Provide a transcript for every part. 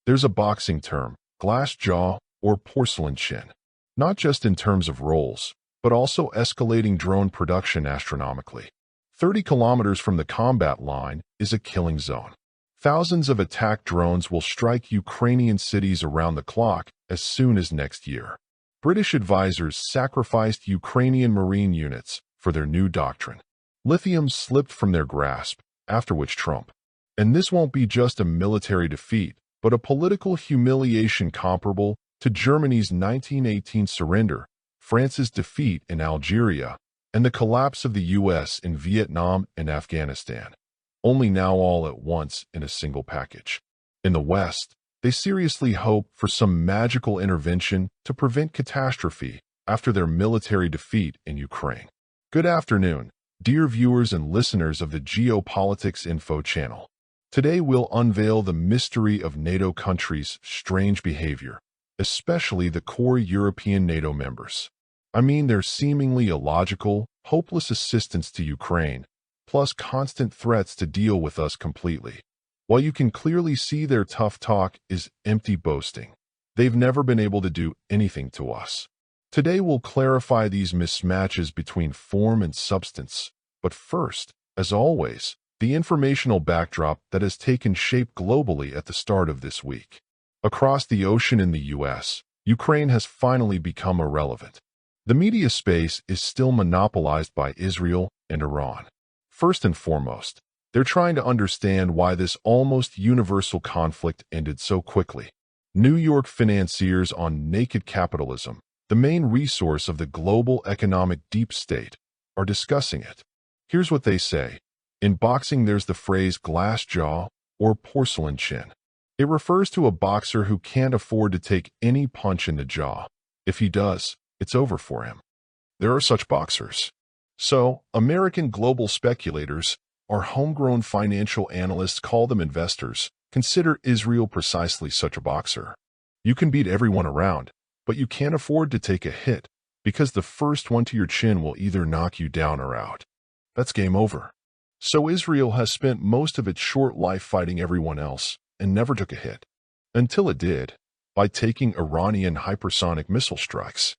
There's a boxing term, glass jaw or porcelain chin, not just in terms of roles, but also escalating drone production astronomically. 30 kilometers from the combat line is a killing zone. Thousands of attack drones will strike Ukrainian cities around the clock as soon as next year. British advisors sacrificed Ukrainian Marine units for their new doctrine. Lithium slipped from their grasp, after which Trump. And this won't be just a military defeat, but a political humiliation comparable to Germany's 1918 surrender, France's defeat in Algeria, and the collapse of the U.S. in Vietnam and Afghanistan. Only now all at once in a single package. In the West, they seriously hope for some magical intervention to prevent catastrophe after their military defeat in Ukraine. Good afternoon, dear viewers and listeners of the Geopolitics Info channel. Today we'll unveil the mystery of NATO countries' strange behavior, especially the core European NATO members. I mean their seemingly illogical, hopeless assistance to Ukraine, plus constant threats to deal with us completely. While you can clearly see their tough talk is empty boasting, they've never been able to do anything to us. Today we'll clarify these mismatches between form and substance, but first, as always, the informational backdrop that has taken shape globally at the start of this week. Across the ocean in the U.S., Ukraine has finally become irrelevant. The media space is still monopolized by Israel and Iran. First and foremost, they're trying to understand why this almost universal conflict ended so quickly. New York financiers on naked capitalism, the main resource of the global economic deep state, are discussing it. Here's what they say. In boxing, there's the phrase glass jaw or porcelain chin. It refers to a boxer who can't afford to take any punch in the jaw. If he does, it's over for him. There are such boxers. So, American global speculators, or homegrown financial analysts call them investors, consider Israel precisely such a boxer. You can beat everyone around, but you can't afford to take a hit, because the first one to your chin will either knock you down or out. That's game over. So Israel has spent most of its short life fighting everyone else, and never took a hit. Until it did, by taking Iranian hypersonic missile strikes.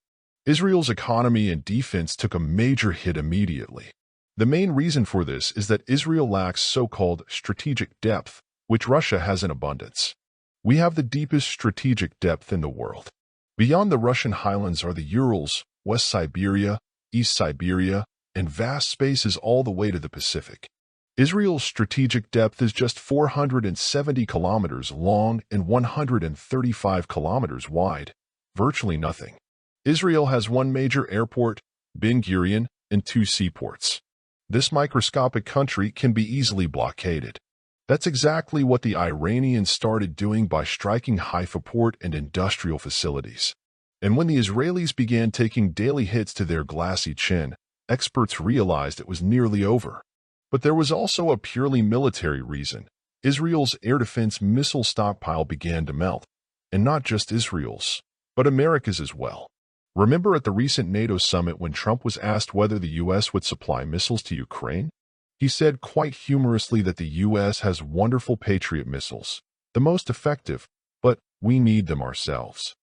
Israel's economy and defense took a major hit immediately. The main reason for this is that Israel lacks so-called strategic depth, which Russia has in abundance. We have the deepest strategic depth in the world. Beyond the Russian highlands are the Urals, West Siberia, East Siberia, and vast spaces all the way to the Pacific. Israel's strategic depth is just 470 kilometers long and 135 kilometers wide, virtually nothing. Israel has one major airport, Ben Gurion, and two seaports. This microscopic country can be easily blockaded. That's exactly what the Iranians started doing by striking Haifa port and industrial facilities. And when the Israelis began taking daily hits to their glassy chin, experts realized it was nearly over. But there was also a purely military reason. Israel's air defense missile stockpile began to melt. And not just Israel's, but America's as well. Remember at the recent NATO summit when Trump was asked whether the U.S. would supply missiles to Ukraine? He said quite humorously that the U.S. has wonderful Patriot missiles, the most effective, but we need them ourselves.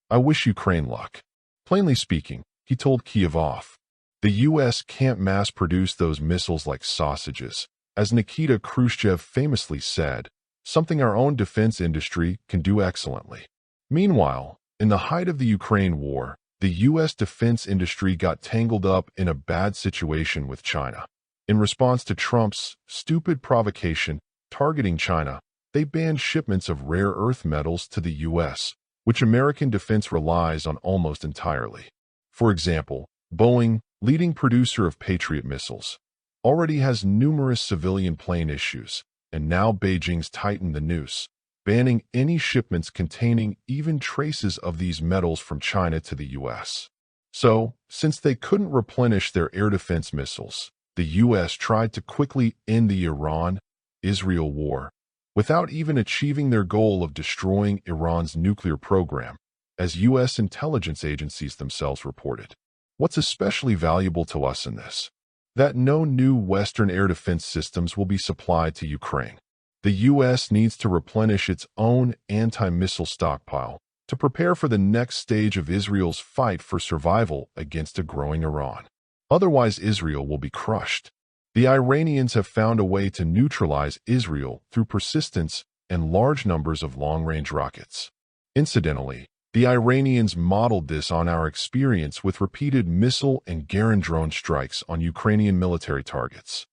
I wish Ukraine luck. Plainly speaking, he told Kyiv off. The U.S. can't mass-produce those missiles like sausages. As Nikita Khrushchev famously said, something our own defense industry can do excellently. Meanwhile, in the height of the Ukraine war, the U.S. defense industry got tangled up in a bad situation with China. In response to Trump's stupid provocation targeting China, they banned shipments of rare earth metals to the U.S., which American defense relies on almost entirely. For example, Boeing, leading producer of Patriot missiles, already has numerous civilian plane issues, and now Beijing's tightened the noose, banning any shipments containing even traces of these metals from China to the U.S. So, since they couldn't replenish their air defense missiles, the U.S. tried to quickly end the Iran-Israel war without even achieving their goal of destroying Iran's nuclear program, as U.S. intelligence agencies themselves reported. What's especially valuable to us in this? That no new Western air defense systems will be supplied to Ukraine. The U.S. needs to replenish its own anti-missile stockpile to prepare for the next stage of Israel's fight for survival against a growing Iran. Otherwise, Israel will be crushed. The Iranians have found a way to neutralize Israel through persistence and large numbers of long-range rockets. Incidentally, the Iranians modeled this on our experience with repeated missile and Garand drone strikes on Ukrainian military targets.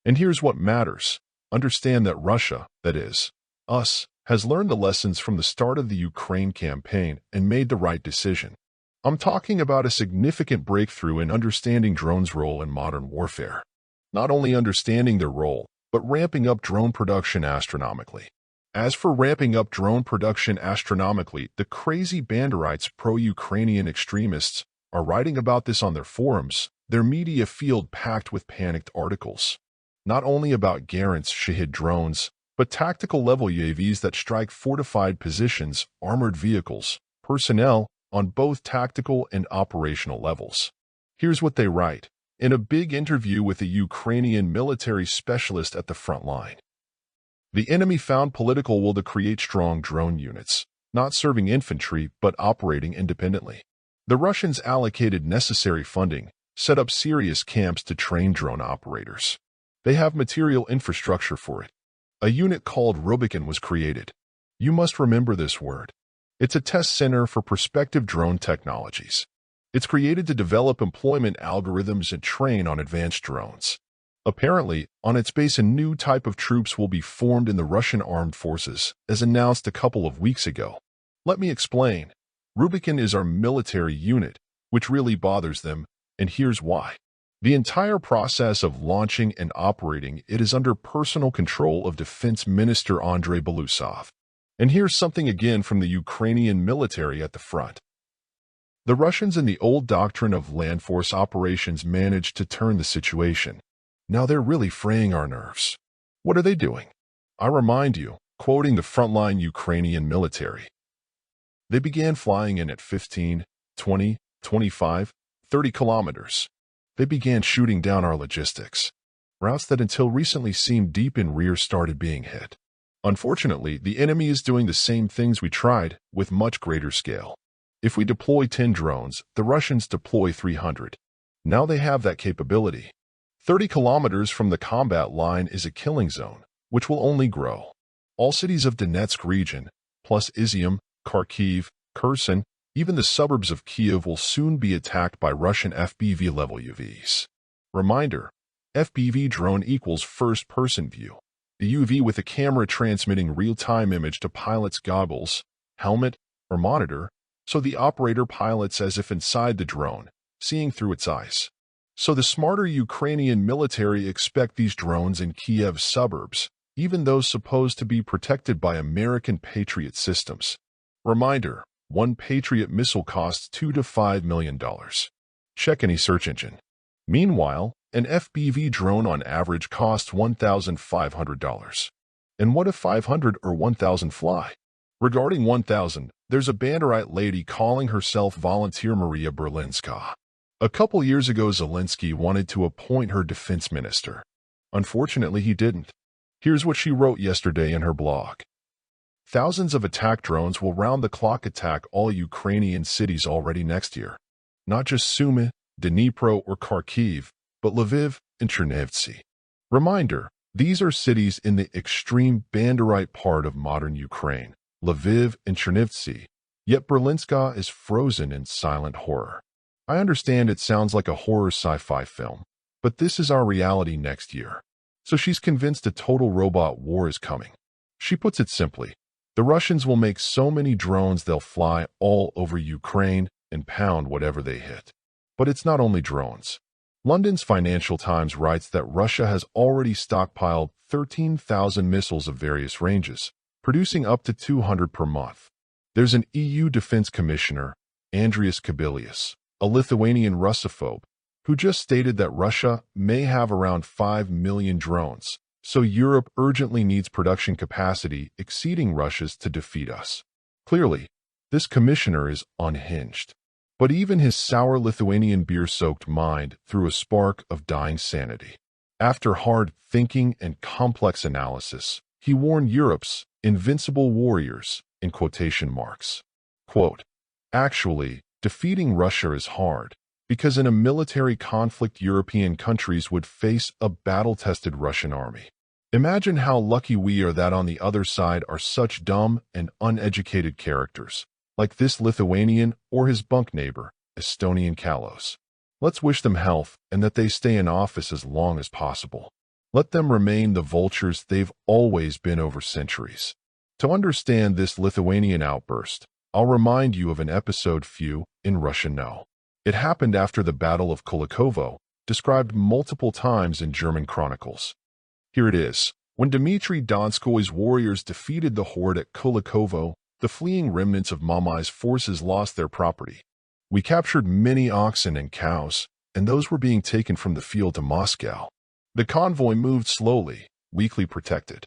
And here's what matters. Understand that Russia, that is, us, has learned the lessons from the start of the Ukraine campaign and made the right decision. I'm talking about a significant breakthrough in understanding drones' role in modern warfare. Not only understanding their role, but ramping up drone production astronomically. As for ramping up drone production astronomically, the crazy Banderites pro-Ukrainian extremists are writing about this on their forums, their media field packed with panicked articles. Not only about Garand's Shahid drones, but tactical-level UAVs that strike fortified positions, armored vehicles, personnel, on both tactical and operational levels. Here's what they write in a big interview with a Ukrainian military specialist at the front line. The enemy found political will to create strong drone units, not serving infantry but operating independently. The Russians allocated necessary funding, set up serious camps to train drone operators. They have material infrastructure for it. A unit called Rubicon was created. You must remember this word. It's a test center for prospective drone technologies. It's created to develop employment algorithms and train on advanced drones. Apparently, on its base a new type of troops will be formed in the Russian armed forces, as announced a couple of weeks ago. Let me explain. Rubicon is our military unit, which really bothers them, and here's why. The entire process of launching and operating it is under personal control of Defense Minister Andrei Belousov. And here's something again from the Ukrainian military at the front. The Russians in the old doctrine of land force operations managed to turn the situation. Now they're really fraying our nerves. What are they doing? I remind you, quoting the frontline Ukrainian military. They began flying in at 15, 20, 25, 30 kilometers. They began shooting down our logistics. Routes that until recently seemed deep in rear started being hit. Unfortunately, the enemy is doing the same things we tried, with much greater scale. If we deploy 10 drones, the Russians deploy 300. Now they have that capability. 30 kilometers from the combat line is a killing zone, which will only grow. All cities of Donetsk region, plus Izium, Kharkiv, Kherson, even the suburbs of Kiev will soon be attacked by Russian FPV-level UVs. Reminder, FPV drone equals first-person view. The UV with a camera transmitting real-time image to pilot's goggles, helmet, or monitor, so the operator pilots as if inside the drone, seeing through its eyes. So the smarter Ukrainian military expect these drones in Kiev's suburbs, even those supposed to be protected by American Patriot systems. Reminder, one Patriot missile costs $2 to $5 million. Check any search engine. Meanwhile, an FPV drone on average costs $1,500. And what if 500 or 1,000 fly? Regarding 1,000, there's a Banderite lady calling herself Volunteer Maria Berlinska. A couple years ago, Zelensky wanted to appoint her defense minister. Unfortunately, he didn't. Here's what she wrote yesterday in her blog. Thousands of attack drones will round-the-clock attack all Ukrainian cities already next year. Not just Sumy, Dnipro, or Kharkiv, but Lviv and Chernivtsi. Reminder, these are cities in the extreme Banderite part of modern Ukraine, Lviv and Chernivtsi. Yet Berlinska is frozen in silent horror. I understand it sounds like a horror sci-fi film, but this is our reality next year. So she's convinced a total robot war is coming. She puts it simply, the Russians will make so many drones they'll fly all over Ukraine and pound whatever they hit. But it's not only drones. London's Financial Times writes that Russia has already stockpiled 13,000 missiles of various ranges, producing up to 200 per month. There's an EU Defense Commissioner, Andrius Kubilius, a Lithuanian Russophobe, who just stated that Russia may have around 5 million drones, so Europe urgently needs production capacity exceeding Russia's to defeat us. Clearly, this commissioner is unhinged. But even his sour Lithuanian beer-soaked mind threw a spark of dying sanity. After hard thinking and complex analysis, He warned Europe's invincible warriors, in quotation marks. Quote, "Actually, defeating Russia is hard, because in a military conflict European countries would face a battle-tested Russian army. Imagine how lucky we are that on the other side are such dumb and uneducated characters, like this Lithuanian or his bunk neighbor, Estonian Kalos. Let's wish them health and that they stay in office as long as possible. Let them remain the vultures they've always been over centuries." To understand this Lithuanian outburst, I'll remind you of an episode few in Russia know. It happened after the Battle of Kulikovo, described multiple times in German chronicles. Here it is. When Dmitry Donskoy's warriors defeated the horde at Kulikovo, the fleeing remnants of Mamai's forces lost their property. "We captured many oxen and cows, and those were being taken from the field to Moscow. The convoy moved slowly, weakly protected.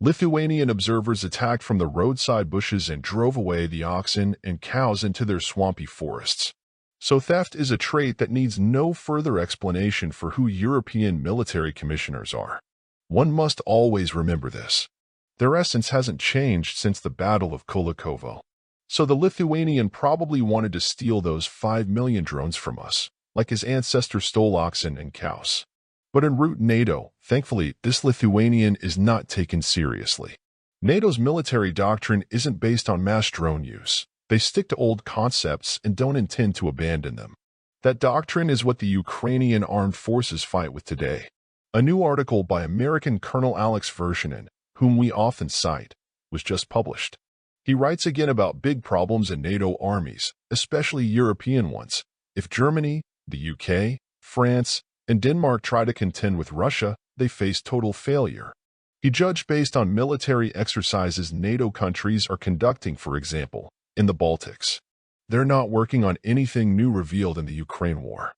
Lithuanian observers attacked from the roadside bushes and drove away the oxen and cows into their swampy forests. So theft is a trait that needs no further explanation for who European military commissioners are. One must always remember this. Their essence hasn't changed since the Battle of Kulikovo. So the Lithuanian probably wanted to steal those 5 million drones from us, like his ancestors stole oxen and cows. But en route NATO, thankfully, this Lithuanian is not taken seriously. NATO's military doctrine isn't based on mass drone use. They stick to old concepts and don't intend to abandon them. That doctrine is what the Ukrainian armed forces fight with today. A new article by American Colonel Alex Vershinin, whom we often cite, was just published. He writes again about big problems in NATO armies, especially European ones. If Germany, the UK, France, and Denmark try to contend with Russia, they face total failure. He judged based on military exercises NATO countries are conducting, for example, in the Baltics. They're not working on anything new revealed in the Ukraine war.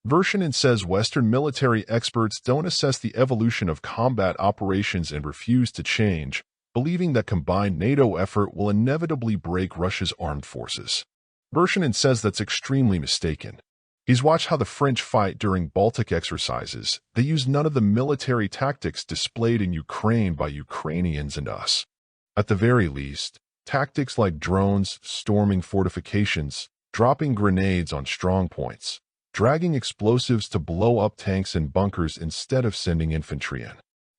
Vershinin says Western military experts don't assess the evolution of combat operations and refuse to change, believing that combined NATO effort will inevitably break Russia's armed forces. Vershinin says that's extremely mistaken. He's watched how the French fight during Baltic exercises. They use none of the military tactics displayed in Ukraine by Ukrainians and us. At the very least, tactics like drones, storming fortifications, dropping grenades on strong points, dragging explosives to blow up tanks and bunkers instead of sending infantry in.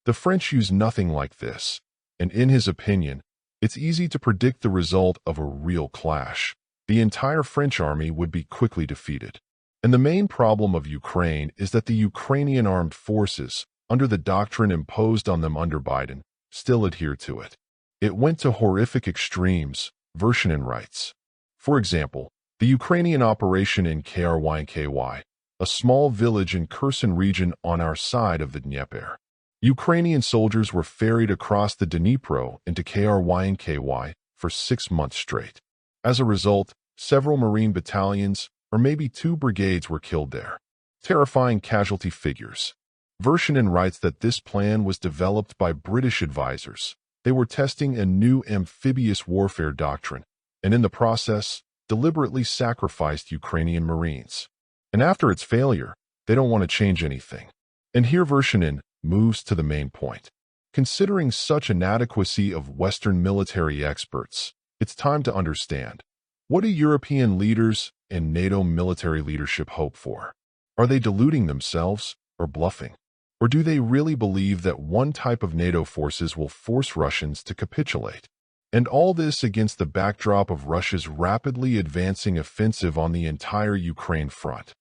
The French use nothing like this, and in his opinion, it's easy to predict the result of a real clash. The entire French army would be quickly defeated. And the main problem of Ukraine is that the Ukrainian armed forces, under the doctrine imposed on them under Biden, still adhere to it. It went to horrific extremes, Vershinin writes. For example, the Ukrainian operation in Kryny, a small village in Kherson region on our side of the Dnieper. Ukrainian soldiers were ferried across the Dnipro into Kryny for 6 months straight. As a result, several Marine battalions, or maybe 2 brigades were killed there. Terrifying casualty figures. Vershinin writes that this plan was developed by British advisors. They were testing a new amphibious warfare doctrine, and in the process, deliberately sacrificed Ukrainian Marines. And after its failure, they don't want to change anything. And here Vershinin moves to the main point. Considering such inadequacy of Western military experts, it's time to understand. What do European leaders and NATO military leadership hope for? Are they deluding themselves or bluffing? Or do they really believe that one type of NATO forces will force Russians to capitulate? And all this against the backdrop of Russia's rapidly advancing offensive on the entire Ukraine front.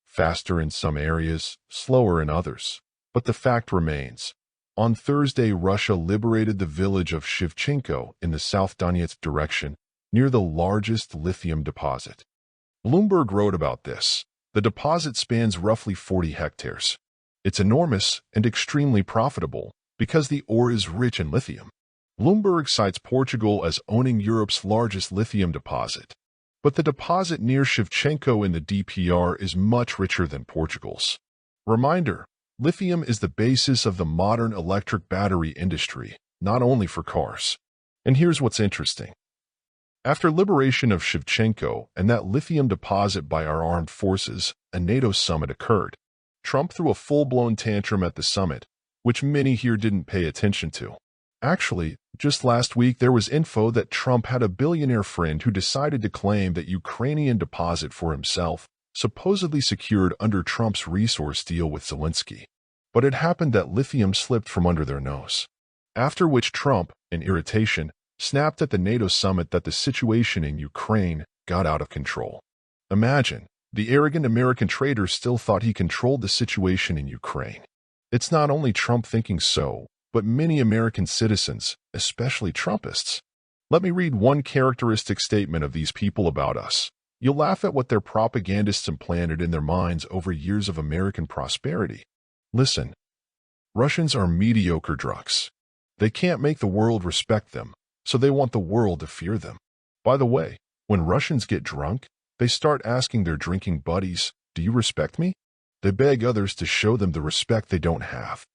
Faster in some areas, slower in others. But the fact remains. On Thursday, Russia liberated the village of Shevchenko in the South Donetsk direction, near the largest lithium deposit. Bloomberg wrote about this. The deposit spans roughly 40 hectares. It's enormous and extremely profitable because the ore is rich in lithium. Bloomberg cites Portugal as owning Europe's largest lithium deposit. But the deposit near Shevchenko in the DPR is much richer than Portugal's. Reminder, lithium is the basis of the modern electric battery industry, not only for cars. And here's what's interesting. After liberation of Shevchenko and that lithium deposit by our armed forces, a NATO summit occurred. Trump threw a full-blown tantrum at the summit, which many here didn't pay attention to. Actually, just last week there was info that Trump had a billionaire friend who decided to claim that Ukrainian deposit for himself, supposedly secured under Trump's resource deal with Zelensky. But it happened that lithium slipped from under their nose. After which Trump, in irritation, snapped at the NATO summit that the situation in Ukraine got out of control. Imagine, the arrogant American traitor still thought he controlled the situation in Ukraine. It's not only Trump thinking so, but many American citizens, especially Trumpists. Let me read one characteristic statement of these people about us. You'll laugh at what their propagandists implanted in their minds over years of American prosperity. Listen, Russians are mediocre drunks. They can't make the world respect them, so they want the world to fear them. By the way, when Russians get drunk, they start asking their drinking buddies, "Do you respect me?" They beg others to show them the respect they don't have.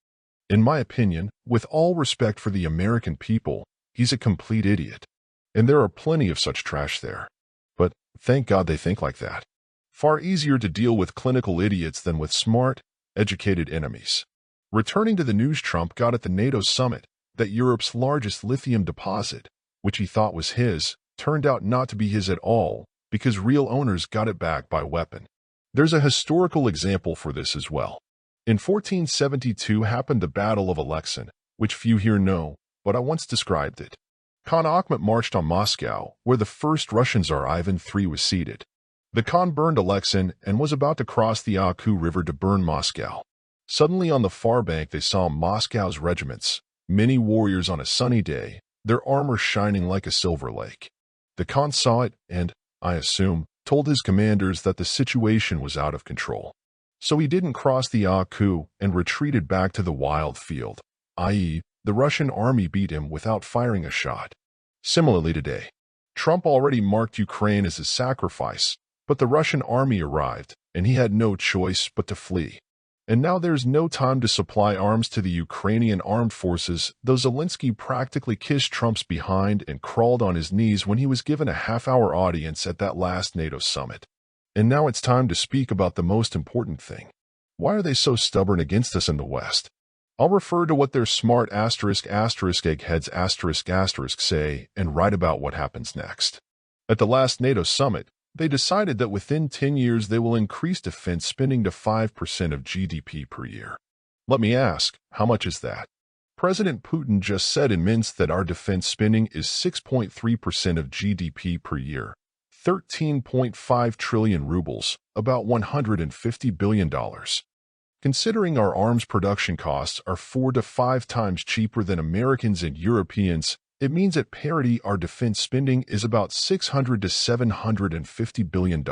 In my opinion, with all respect for the American people, he's a complete idiot. And there are plenty of such trash there. But thank God they think like that. Far easier to deal with clinical idiots than with smart, educated enemies. Returning to the news Trump got at the NATO summit, that Europe's largest lithium deposit, which he thought was his, turned out not to be his at all, because real owners got it back by weapon. There's a historical example for this as well. In 1472 happened the Battle of Alexion, which few here know, but I once described it. Khan Akhmet marched on Moscow, where the first Russian Tsar Ivan III was seated. The Khan burned Alexion and was about to cross the Aku River to burn Moscow. Suddenly on the far bank they saw Moscow's regiments, many warriors on a sunny day, their armor shining like a silver lake. The Khan saw it and, I assume, told his commanders that the situation was out of control. So he didn't cross the Aku and retreated back to the wild field, i.e., the Russian army beat him without firing a shot. Similarly today, Trump already marked Ukraine as a sacrifice, but the Russian army arrived, and he had no choice but to flee. And now there's no time to supply arms to the Ukrainian armed forces, though Zelensky practically kissed Trump's behind and crawled on his knees when he was given a half-hour audience at that last NATO summit. And now it's time to speak about the most important thing. Why are they so stubborn against us in the West? I'll refer to what their smart eggheads say and write about what happens next. At the last NATO summit, they decided that within 10 years they will increase defense spending to 5% of GDP per year. Let me ask, how much is that? President Putin just said in Minsk that our defense spending is 6.3% of GDP per year, 13.5 trillion rubles, about $150 billion. Considering our arms production costs are 4 to 5 times cheaper than Americans and Europeans, it means at parity our defense spending is about $600 to $750 billion.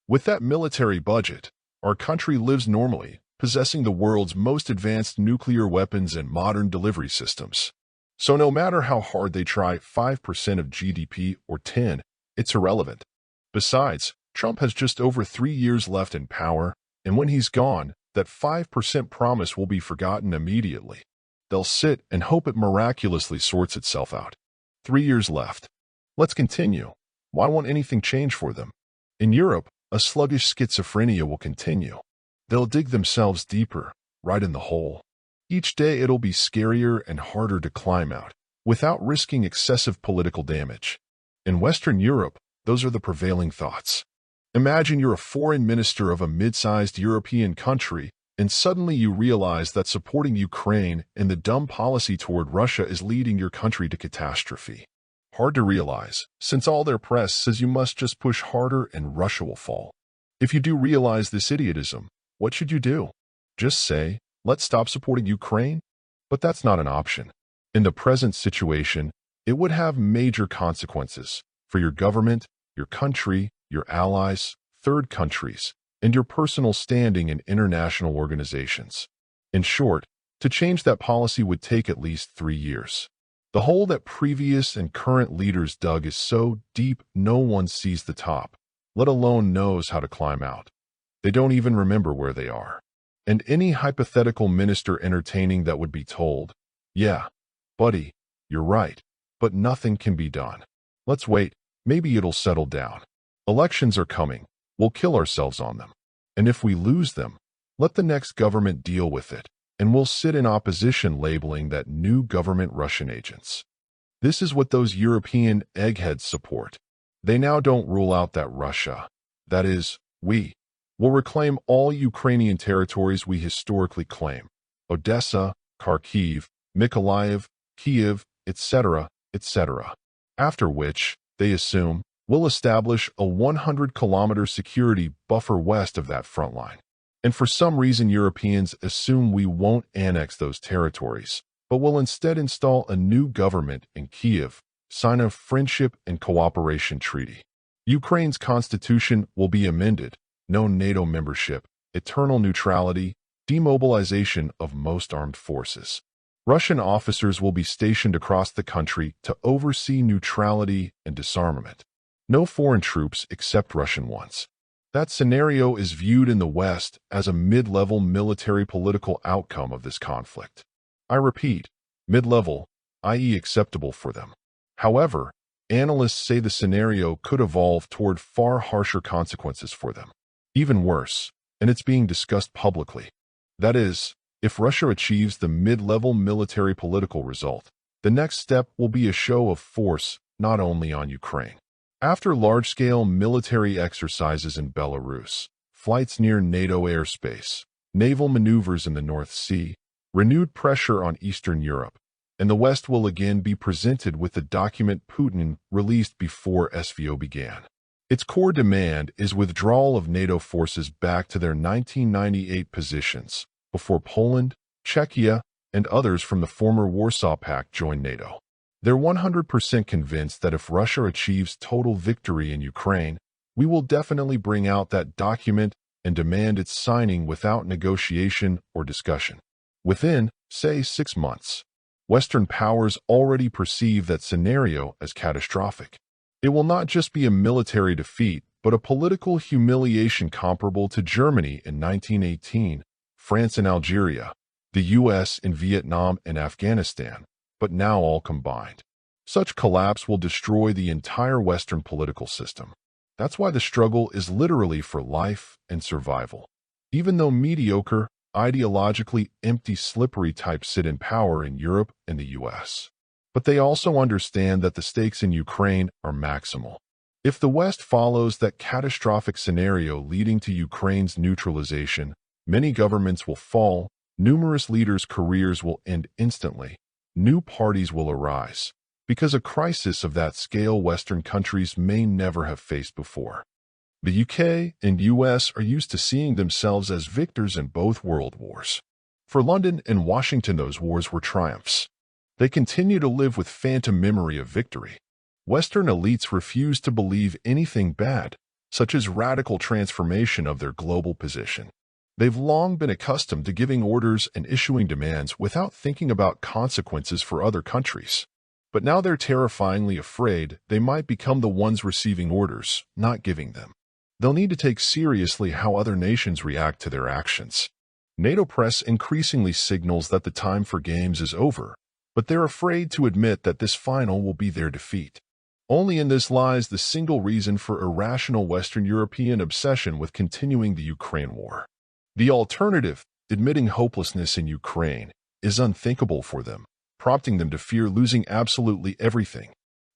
With that military budget, our country lives normally, possessing the world's most advanced nuclear weapons and modern delivery systems. So no matter how hard they try, 5% of GDP or 10, it's irrelevant. Besides, Trump has just over 3 years left in power, and when he's gone, that 5% promise will be forgotten immediately. They'll sit and hope it miraculously sorts itself out. 3 years left. Let's continue. Why won't anything change for them? In Europe, a sluggish schizophrenia will continue. They'll dig themselves deeper, right in the hole. Each day it'll be scarier and harder to climb out, without risking excessive political damage. In Western Europe, those are the prevailing thoughts. Imagine you're a foreign minister of a mid-sized European country, and suddenly you realize that supporting Ukraine and the dumb policy toward Russia is leading your country to catastrophe. Hard to realize, since all their press says you must just push harder and Russia will fall. If you do realize this idiotism, what should you do? Just say, let's stop supporting Ukraine? But that's not an option. In the present situation, it would have major consequences for your government, your country, your allies, third countries, and your personal standing in international organizations. In short, to change that policy would take at least 3 years. The hole that previous and current leaders dug is so deep no one sees the top, let alone knows how to climb out. They don't even remember where they are. And any hypothetical minister entertaining that would be told, "Yeah, buddy, you're right, but nothing can be done. Let's wait, maybe it'll settle down. Elections are coming, we'll kill ourselves on them. And if we lose them, let the next government deal with it. and will sit in opposition labeling that new government Russian agents. This is what those European eggheads support. They now don't rule out that Russia, that is, we, will reclaim all Ukrainian territories we historically claim: Odessa, Kharkiv, Mykolaiv, Kiev, etc., etc. After which, they assume, we'll establish a 100-kilometer security buffer west of that front line. And for some reason Europeans assume we won't annex those territories, but will instead install a new government in Kiev, sign a friendship and cooperation treaty. Ukraine's constitution will be amended: no NATO membership, eternal neutrality, demobilization of most armed forces. Russian officers will be stationed across the country to oversee neutrality and disarmament. No foreign troops except Russian ones. That scenario is viewed in the West as a mid-level military-political outcome of this conflict. I repeat, mid-level, i.e. acceptable for them. However, analysts say the scenario could evolve toward far harsher consequences for them. Even worse, and it's being discussed publicly. That is, if Russia achieves the mid-level military-political result, the next step will be a show of force not only on Ukraine. After large-scale military exercises in Belarus, flights near NATO airspace, naval maneuvers in the North Sea, renewed pressure on Eastern Europe, and the West will again be presented with the document Putin released before SVO began. Its core demand is withdrawal of NATO forces back to their 1998 positions, before Poland, Czechia, and others from the former Warsaw Pact joined NATO. They're 100% convinced that if Russia achieves total victory in Ukraine, we will definitely bring out that document and demand its signing without negotiation or discussion. Within, say, 6 months. Western powers already perceive that scenario as catastrophic. It will not just be a military defeat, but a political humiliation comparable to Germany in 1918, France and Algeria, the US in Vietnam and Afghanistan, but now all combined. Such collapse will destroy the entire Western political system. That's why the struggle is literally for life and survival. Even though mediocre, ideologically empty, slippery types sit in power in Europe and the US. But they also understand that the stakes in Ukraine are maximal. If the West follows that catastrophic scenario leading to Ukraine's neutralization, many governments will fall, numerous leaders' careers will end instantly, new parties will arise, because a crisis of that scale Western countries may never have faced before. The UK and US are used to seeing themselves as victors in both world wars. For London and Washington, those wars were triumphs. They continue to live with phantom memory of victory. Western elites refuse to believe anything bad, such as radical transformation of their global position. They've long been accustomed to giving orders and issuing demands without thinking about consequences for other countries. But now they're terrifyingly afraid they might become the ones receiving orders, not giving them. They'll need to take seriously how other nations react to their actions. NATO press increasingly signals that the time for games is over, but they're afraid to admit that this final will be their defeat. Only in this lies the single reason for irrational Western European obsession with continuing the Ukraine war. The alternative, admitting hopelessness in Ukraine, is unthinkable for them, prompting them to fear losing absolutely everything.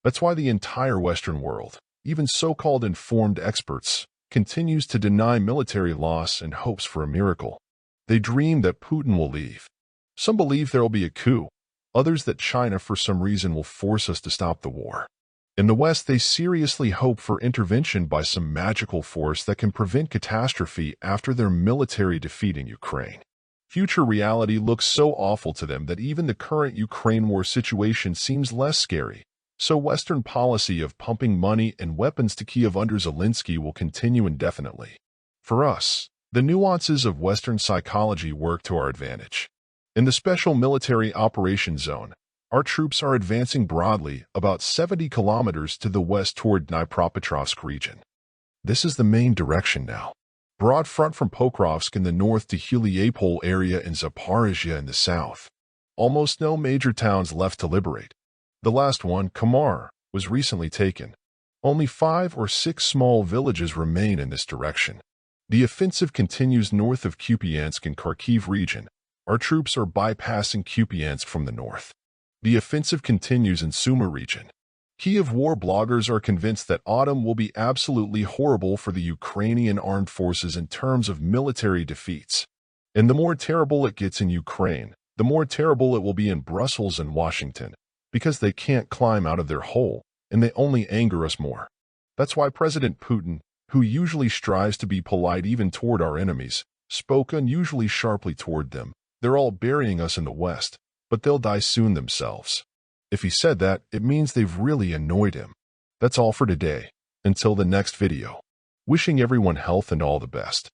That's why the entire Western world, even so-called informed experts, continues to deny military loss and hopes for a miracle. They dream that Putin will leave. Some believe there will be a coup, others that China for some reason will force us to stop the war. In the West, they seriously hope for intervention by some magical force that can prevent catastrophe after their military defeat in Ukraine. Future reality looks so awful to them that even the current Ukraine war situation seems less scary. So Western policy of pumping money and weapons to Kiev under Zelensky will continue indefinitely. For us, the nuances of Western psychology work to our advantage. In the Special Military Operations Zone, our troops are advancing broadly about 70 kilometers to the west toward Dnipropetrovsk region. This is the main direction now. Broad front from Pokrovsk in the north to Huliapol area in Zaporizhia in the south. Almost no major towns left to liberate. The last one, Kamar, was recently taken. Only 5 or 6 small villages remain in this direction. The offensive continues north of Kupiansk and Kharkiv region, Our troops are bypassing Kupiansk from the north. The offensive continues in Sumy region. Kiev war bloggers are convinced that autumn will be absolutely horrible for the Ukrainian armed forces in terms of military defeats. And the more terrible it gets in Ukraine, the more terrible it will be in Brussels and Washington, because they can't climb out of their hole, and they only anger us more. That's why President Putin, who usually strives to be polite even toward our enemies, spoke unusually sharply toward them. They're all burying us in the West, but they'll die soon themselves. If he said that, it means they've really annoyed him. That's all for today. Until the next video. Wishing everyone health and all the best.